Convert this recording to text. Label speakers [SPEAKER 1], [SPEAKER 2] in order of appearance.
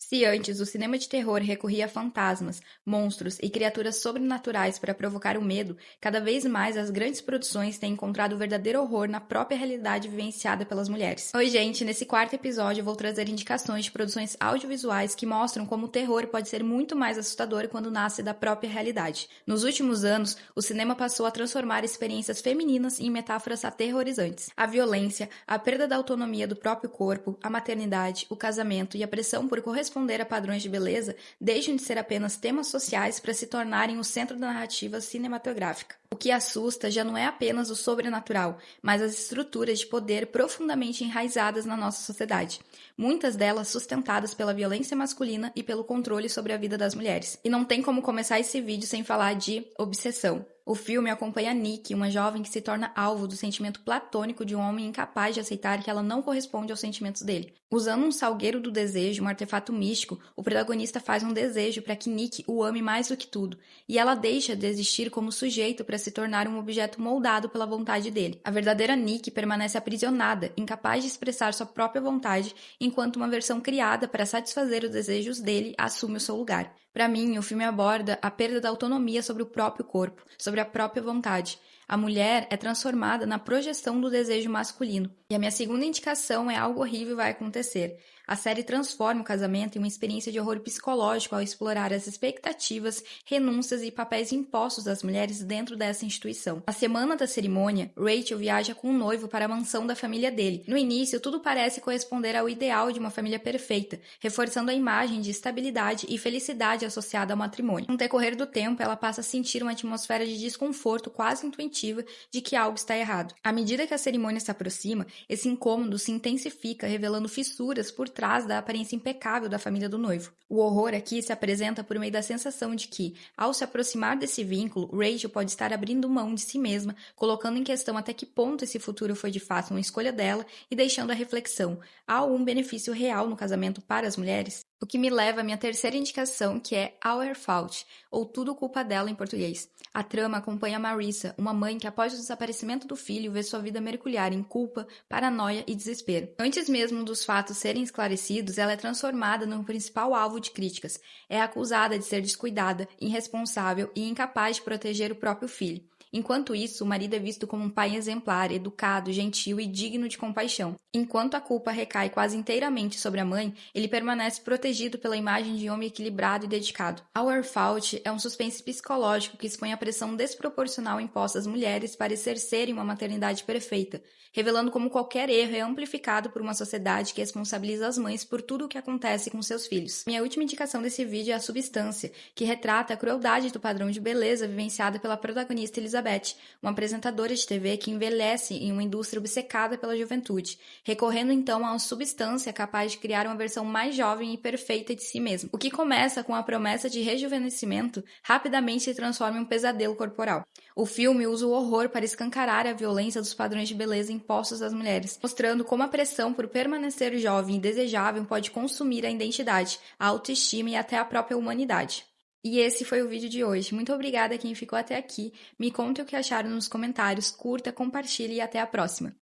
[SPEAKER 1] Se antes o cinema de terror recorria a fantasmas, monstros e criaturas sobrenaturais para provocar o medo, cada vez mais as grandes produções têm encontrado o verdadeiro horror na própria realidade vivenciada pelas mulheres. Oi, gente, nesse quarto episódio eu vou trazer indicações de produções audiovisuais que mostram como o terror pode ser muito mais assustador quando nasce da própria realidade. Nos últimos anos, o cinema passou a transformar experiências femininas em metáforas aterrorizantes. A violência, a perda da autonomia do próprio corpo, a maternidade, o casamento e a pressão por corresponder a padrões de beleza deixam de ser apenas temas sociais para se tornarem o centro da narrativa cinematográfica. O que assusta já não é apenas o sobrenatural, mas as estruturas de poder profundamente enraizadas na nossa sociedade, muitas delas sustentadas pela violência masculina e pelo controle sobre a vida das mulheres. E não tem como começar esse vídeo sem falar de obsessão. O filme acompanha Nick, uma jovem que se torna alvo do sentimento platônico de um homem incapaz de aceitar que ela não corresponde aos sentimentos dele. Usando um salgueiro do desejo, um artefato místico, o protagonista faz um desejo para que Nick o ame mais do que tudo, e ela deixa de existir como sujeito para se tornar um objeto moldado pela vontade dele. A verdadeira Nick permanece aprisionada, incapaz de expressar sua própria vontade, enquanto uma versão criada para satisfazer os desejos dele assume o seu lugar. Para mim, o filme aborda a perda da autonomia sobre o próprio corpo, sobre a própria vontade. A mulher é transformada na projeção do desejo masculino. E a minha segunda indicação é Algo Horrível Vai Acontecer. A série transforma o casamento em uma experiência de horror psicológico ao explorar as expectativas, renúncias e papéis impostos às mulheres dentro dessa instituição. Na semana da cerimônia, Rachel viaja com o noivo para a mansão da família dele. No início, tudo parece corresponder ao ideal de uma família perfeita, reforçando a imagem de estabilidade e felicidade associada ao matrimônio. No decorrer do tempo, ela passa a sentir uma atmosfera de desconforto quase intuitiva de que algo está errado. À medida que a cerimônia se aproxima, esse incômodo se intensifica, revelando fissuras por trás da aparência impecável da família do noivo. O horror aqui se apresenta por meio da sensação de que, ao se aproximar desse vínculo, Rachel pode estar abrindo mão de si mesma, colocando em questão até que ponto esse futuro foi de fato uma escolha dela e deixando a reflexão: há algum benefício real no casamento para as mulheres? O que me leva à minha terceira indicação, que é Our Fault, ou Tudo Culpa Dela em português. A trama acompanha Marissa, uma mãe que após o desaparecimento do filho vê sua vida mergulhar em culpa, paranoia e desespero. Antes mesmo dos fatos serem esclarecidos, ela é transformada no principal alvo de críticas. É acusada de ser descuidada, irresponsável e incapaz de proteger o próprio filho. Enquanto isso, o marido é visto como um pai exemplar, educado, gentil e digno de compaixão. Enquanto a culpa recai quase inteiramente sobre a mãe, ele permanece protegido pela imagem de homem equilibrado e dedicado. Our Fault é um suspense psicológico que expõe a pressão desproporcional imposta às mulheres para exercerem uma maternidade perfeita, revelando como qualquer erro é amplificado por uma sociedade que responsabiliza as mães por tudo o que acontece com seus filhos. Minha última indicação desse vídeo é A Substância, que retrata a crueldade do padrão de beleza vivenciada pela protagonista Elizabeth, uma apresentadora de TV que envelhece em uma indústria obcecada pela juventude, recorrendo então a uma substância capaz de criar uma versão mais jovem e perfeita de si mesma. O que começa com a promessa de rejuvenescimento, rapidamente se transforma em um pesadelo corporal. O filme usa o horror para escancarar a violência dos padrões de beleza impostos às mulheres, mostrando como a pressão por permanecer jovem e desejável pode consumir a identidade, a autoestima e até a própria humanidade. E esse foi o vídeo de hoje. Muito obrigada a quem ficou até aqui. Me conte o que acharam nos comentários, curta, compartilhe e até a próxima.